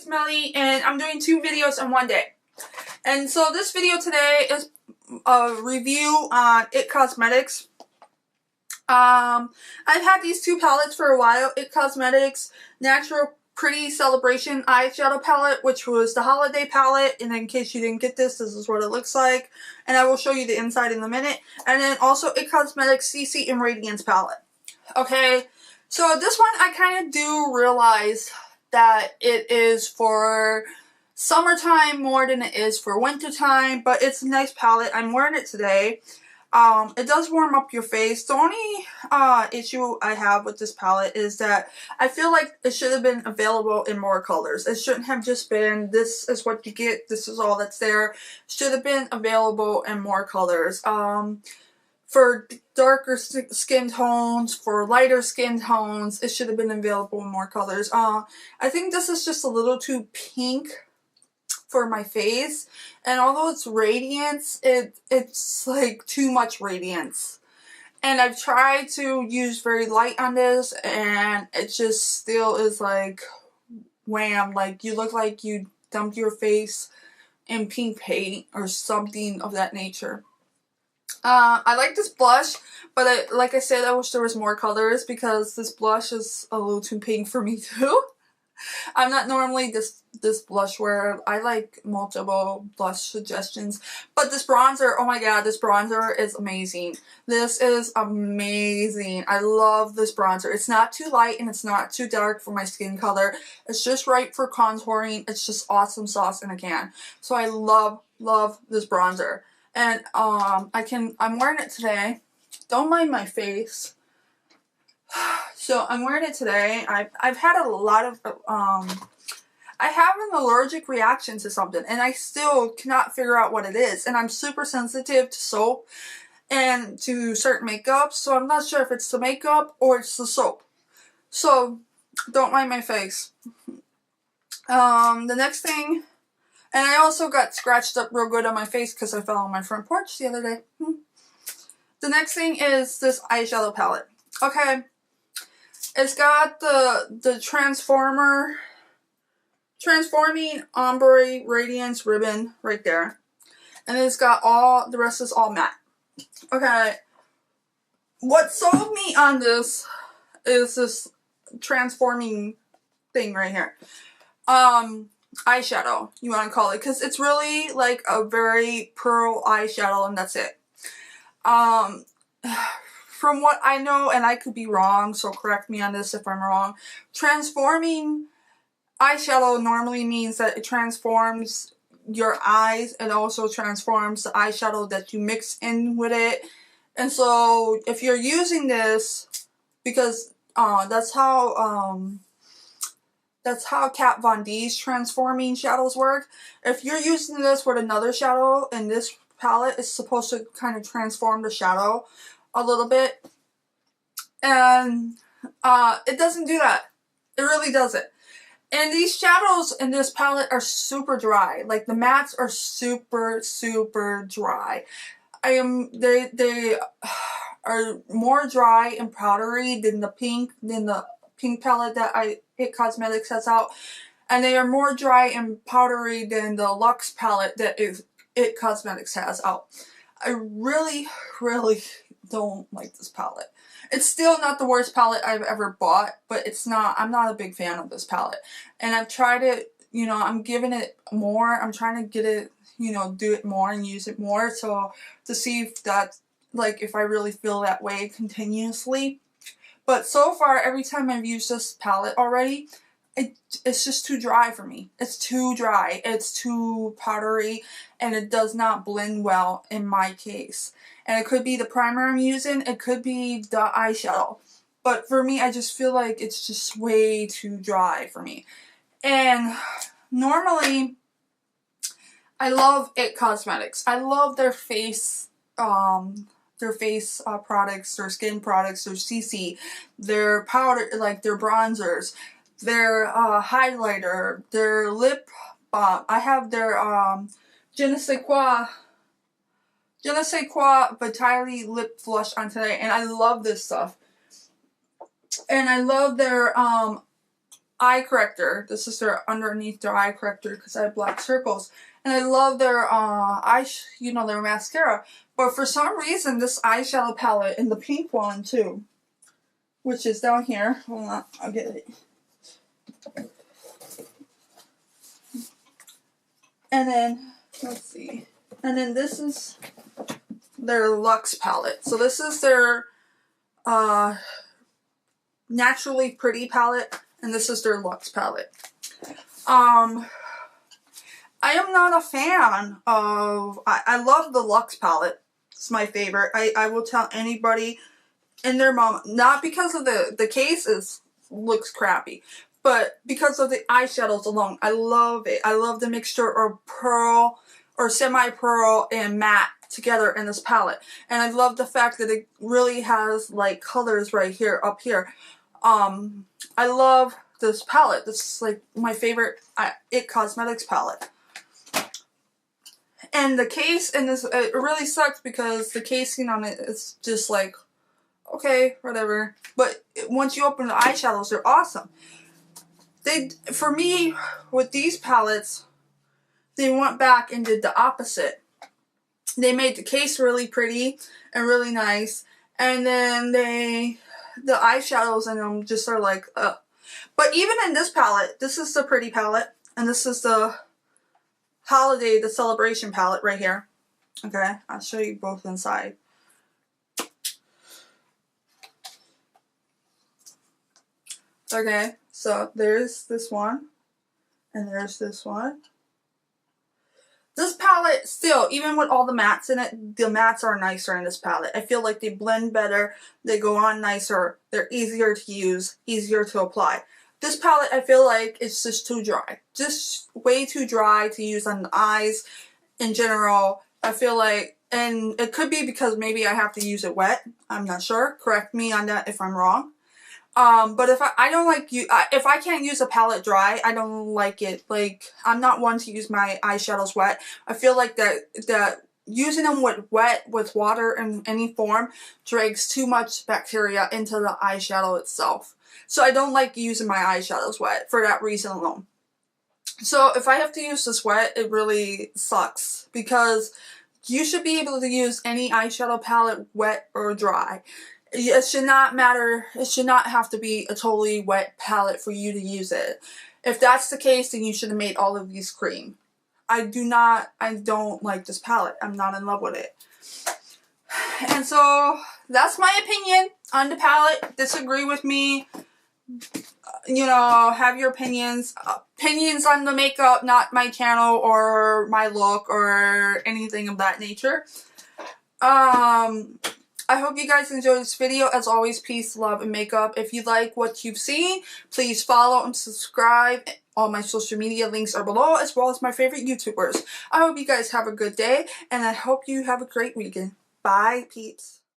it's Melly, and I'm doing 2 videos in one day. And so this video today is a review on IT Cosmetics. I've had these 2 palettes for a while. IT Cosmetics Natural Pretty Celebration Eyeshadow Palette, which was the holiday palette. And in case you didn't get this, this is what it looks like. And I will show you the inside in a minute. And then also IT Cosmetics CC and Radiance Palette. Okay, so this one I kind of do realize that it is for summertime more than it is for wintertime, but it's a nice palette. I'm wearing it today. It does warm up your face. The only issue I have with this palette is that I feel like it should have been available in more colors. It shouldn't have just been, this is what you get, this is all that's there. It should have been available in more colors. For darker skin tones, for lighter skin tones, it should have been available in more colors. I think this is just a little too pink for my face, and although it's radiance, it's like too much radiance. And I've tried to use very light on this, and it just still is like wham, like you look like you dumped your face in pink paint or something of that nature. I like this blush, but like I said, I wish there was more colors because this blush is a little too pink for me too. I'm not normally this blush wearer. I like multiple blush suggestions. But this bronzer, oh my god, this bronzer is amazing. This is amazing. I love this bronzer. It's not too light and it's not too dark for my skin color. It's just right for contouring. It's just awesome sauce in a can. So I love this bronzer. And I'm wearing it today. Don't mind my face. So I'm wearing it today. I've had a lot of I have an allergic reaction to something, and I still cannot figure out what it is. And I'm super sensitive to soap and to certain makeup, so I'm not sure if it's the makeup or it's the soap. So don't mind my face. The next thing, and I also got scratched up real good on my face because I fell on my front porch the other day. The next thing is this eyeshadow palette. Okay. It's got the transforming ombre radiance ribbon right there. And it's got all, the rest is all matte. Okay. What sold me on this is this transforming thing right here. Eyeshadow, you want to call it. Because it's really like a very pearl eyeshadow and that's it. From what I know, and I could be wrong, so correct me on this if I'm wrong, transforming eyeshadow normally means that it transforms your eyes and also transforms the eyeshadow that you mix in with it. And so if you're using this, because that's how Kat Von D's transforming shadows work. If you're using this with another shadow, and this palette is supposed to kind of transform the shadow a little bit, and it doesn't do that. It really doesn't. And these shadows in this palette are super dry. Like the mattes are super dry. They are more dry and powdery than the pink palette that IT Cosmetics has out, and they are more dry and powdery than the Luxe palette that IT Cosmetics has out. I really don't like this palette. It's still not the worst palette I've ever bought, but I'm not a big fan of this palette. And I've tried it, you know, I'm giving it more. I'm trying to get it, you know, do it more and use it more, so to see if that, like, if I really feel that way continuously. But so far, every time I've used this palette already, it's just too dry for me. It's too dry. It's too powdery, and it does not blend well in my case. And it could be the primer I'm using. It could be the eyeshadow. But for me, I just feel like it's just way too dry for me. And normally, I love IT Cosmetics. I love their face products, their skin products, their CC, their powder, like their bronzers, their highlighter, their lip balm. I have their Je ne sais quoi Vitality lip flush on today, and I love this stuff. And I love their eye corrector. This is their underneath their eye corrector because I have black circles. And I love their their mascara. But for some reason, this eyeshadow palette, and the pink one too, which is down here. Hold on, I'll get it. And then, let's see. And then this is their Luxe palette. So this is their Naturally Pretty palette. And this is their Luxe palette. I am not a fan of... I love the Luxe palette. It's my favorite. I will tell anybody and their mom, not because of the case looks crappy, but because of the eyeshadows alone. I love it. I love the mixture of pearl or semi-pearl and matte together in this palette. And I love the fact that it really has like colors right here, up here. I love this palette. This is like my favorite IT Cosmetics palette. And the case in this, it really sucks because the casing on it is just like, okay, whatever. But once you open the eyeshadows, they're awesome. For me, with these palettes, they went back and did the opposite. They made the case really pretty and really nice. And then the eyeshadows in them just are like, ugh. But even in this palette, this is the Pretty palette. And this is the Holiday, the Celebration palette right here. Okay, I'll show you both inside. Okay, so there's this one. And there's this one. This palette, still, even with all the mattes in it, the mattes are nicer in this palette. I feel like they blend better, they go on nicer, they're easier to use, easier to apply. This palette, I feel like it's just too dry. Just way too dry to use on the eyes in general. I feel like, and it could be because maybe I have to use it wet. I'm not sure. Correct me on that if I'm wrong. But if I don't like if I can't use a palette dry, I don't like it. Like, I'm not one to use my eyeshadows wet. I feel like that using them with water in any form drags too much bacteria into the eyeshadow itself. So I don't like using my eyeshadows wet for that reason alone. So if I have to use this wet, it really sucks because you should be able to use any eyeshadow palette wet or dry. It should not matter. It should not have to be a totally wet palette for you to use it. If that's the case, then you should have made all of these cream. I don't like this palette. I'm not in love with it. And so that's my opinion on the palette. Disagree with me. You know, have your opinions. Opinions on the makeup, not my channel or my look or anything of that nature. I hope you guys enjoyed this video. As always, peace, love, and makeup. If you like what you've seen, please follow and subscribe. All my social media links are below, as well as my favorite YouTubers. I hope you guys have a good day, and I hope you have a great weekend. Bye, peeps.